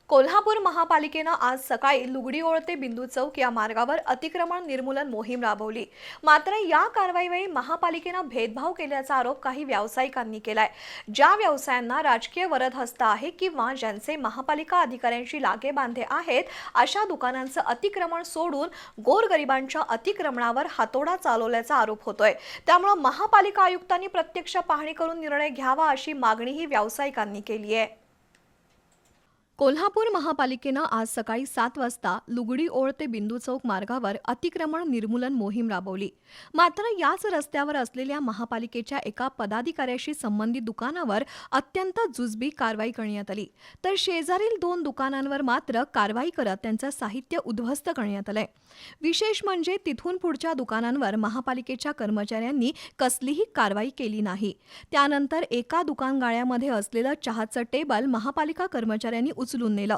कोल्हापूर महापालिकेनं आज सकाळी लुगडी ओळ ते बिंदू चौक या मार्गावर अतिक्रमण निर्मूलन मोहीम राबवली। मात्र या कारवाईवेळी महापालिकेनं भेदभाव केल्याचा आरोप काही व्यावसायिकांनी केलाय। ज्या व्यवसायांना राजकीय वरदहस्त आहे किंवा ज्यांचे महापालिका अधिकाऱ्यांशी लागेबांधे आहेत अशा दुकानांचं अतिक्रमण सोडून गोरगरिबांच्या अतिक्रमणावर हातोडा चालवल्याचा आरोप होतोय। त्यामुळे महापालिका आयुक्तांनी प्रत्यक्ष पाहणी करून निर्णय घ्यावा अशी मागणीही व्यावसायिकांनी केली आहे। कोल्हापूर महापालिकेनं आज सकाळी 7 वाजता लुगडी ओळ ते बिंदू चौक मार्गावर अतिक्रमण निर्मूलन मोहीम राबवली। मात्र याच रस्त्यावर असलेल्या महापालिकेच्या एका पदाधिकाऱ्याशी संबंधित दुकानावर अत्यंत जुजबी कारवाई करण्यात आली, तर शेजारील 2 दुकानांवर मात्र कारवाई करत त्यांचं साहित्य उद्ध्वस्त करण्यात आलंय। विशेष म्हणजे तिथून पुढच्या दुकानांवर महापालिकेच्या कर्मचाऱ्यांनी कसलीही कारवाई केली नाही। त्यानंतर एका दुकान गाळ्यामध्ये असलेलं चहाचं टेबल महापालिका कर्मचाऱ्यांनी उचलून नेलं।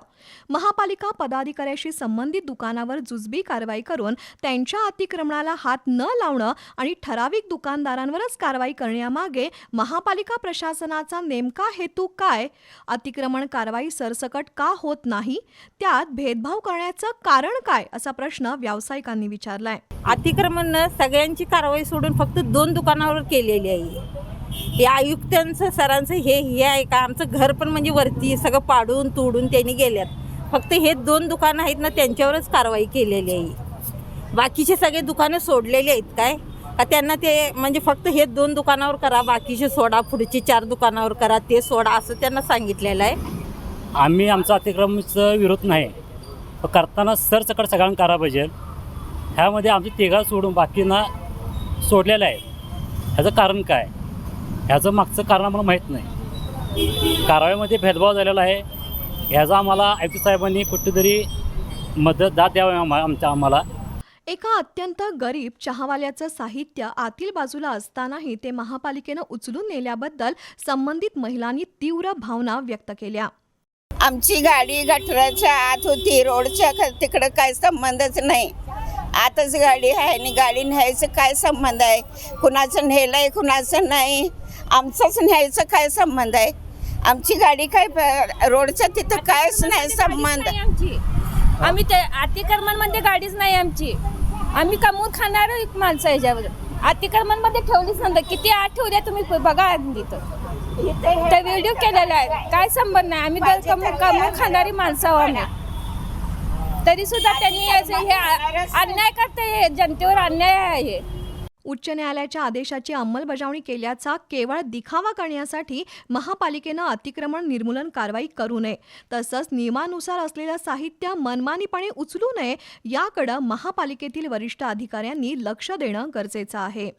महापालिका पदाधिकाऱ्याशी संबंधित दुकानावर जुजबी कारवाई करून त्यांच्या अतिक्रमणाला हात न लावणं आणि ठराविक दुकानदारांवरच कारवाई करण्यामागे महापालिका प्रशासनाचा नेमका हेतू काय? अतिक्रमण कारवाई सरसकट का होत नाही? त्यात भेदभाव करण्याचं कारण काय असा प्रश्न व्यावसायिकांनी विचारलाय। अतिक्रमण सगळ्यांची कारवाई सोडून फक्त 2 दुकानावर केलेली आहे। हे आयुक्तांचं सरांचं हे आहे का? आमचं घर पण म्हणजे वरती सगळं पाडून तोडून त्यांनी गेल्यात। फक्त हे 2 दुकानं आहेत ना, त्यांच्यावरच कारवाई केलेली आहे। बाकीचे सगळे दुकानं सोडलेले आहेत काय? का त्यांना ते म्हणजे फक्त हे 2 दुकानावर करा, बाकीचे सोडा, पुढची 4 दुकानावर करा, ते सोडा असं त्यांना सांगितलेलं आहे। आम्ही आमचा अतिक्रमणाचा विरोध नाही, पण करताना सरसकट सगळ्यांना करायला पाहिजे। ह्यामध्ये आमची तिघा सोडून बाकींना सोडलेलं आहे। ह्याचं कारण काय? ह्याचं मागचं कारण आम्हाला माहीत नाही। कारवाईमध्ये भेदभाव झालेला आहे। ह्याचा आम्हाला आयुक्त साहेबांनी कुठेतरी मदत द्यावी आम्हाला। एका अत्यंत गरीब चहावाल्याचं साहित्य आतील बाजूला असतानाही ते महापालिकेनं उचलून नेल्याबद्दल संबंधित महिलांनी तीव्र भावना व्यक्त केल्या। आमची गाडी गटराच्या आत होती, रोडच्या तिकडं काय संबंधच नाही। आताच गाडी आहे आणि गाडी न्यायचं काय संबंध आहे? कुणाचं नेलंय कुणाचं नाही, आमचंच न्यायचं काय संबंध आहे? आमची गाडी काय रोडच्या तिथं कायच नाही संबंध। आम्ही ते अतिक्रमणमध्ये गाडीच नाही आमची। आम्ही कमवून खाणार माणसं याच्यावर अतिक्रमणमध्ये ठेवलीच नंतर किती आत ठेवू द्या तुम्ही बघा। तिथं व्हिडिओ केलेला आहे, काय संबंध नाही। आम्ही कमवून खाणारी माणसं आहोत आम्ही, तरी सुद्धा त्यांनी हे अन्याय करते, जनतेवर अन्याय आहे। उच्च न्यायालयाच्या आदेशाची अंमलबजावणी केल्याचा केवळ दिखावा करण्यासाठी महापालिकेनं अतिक्रमण निर्मूलन कारवाई करू नये, तसंच नियमानुसार असलेलं साहित्य मनमानीपणे उचलू नये याकडे महापालिकेतील वरिष्ठ अधिकाऱ्यांनी लक्ष देणं गरजेचं आहे।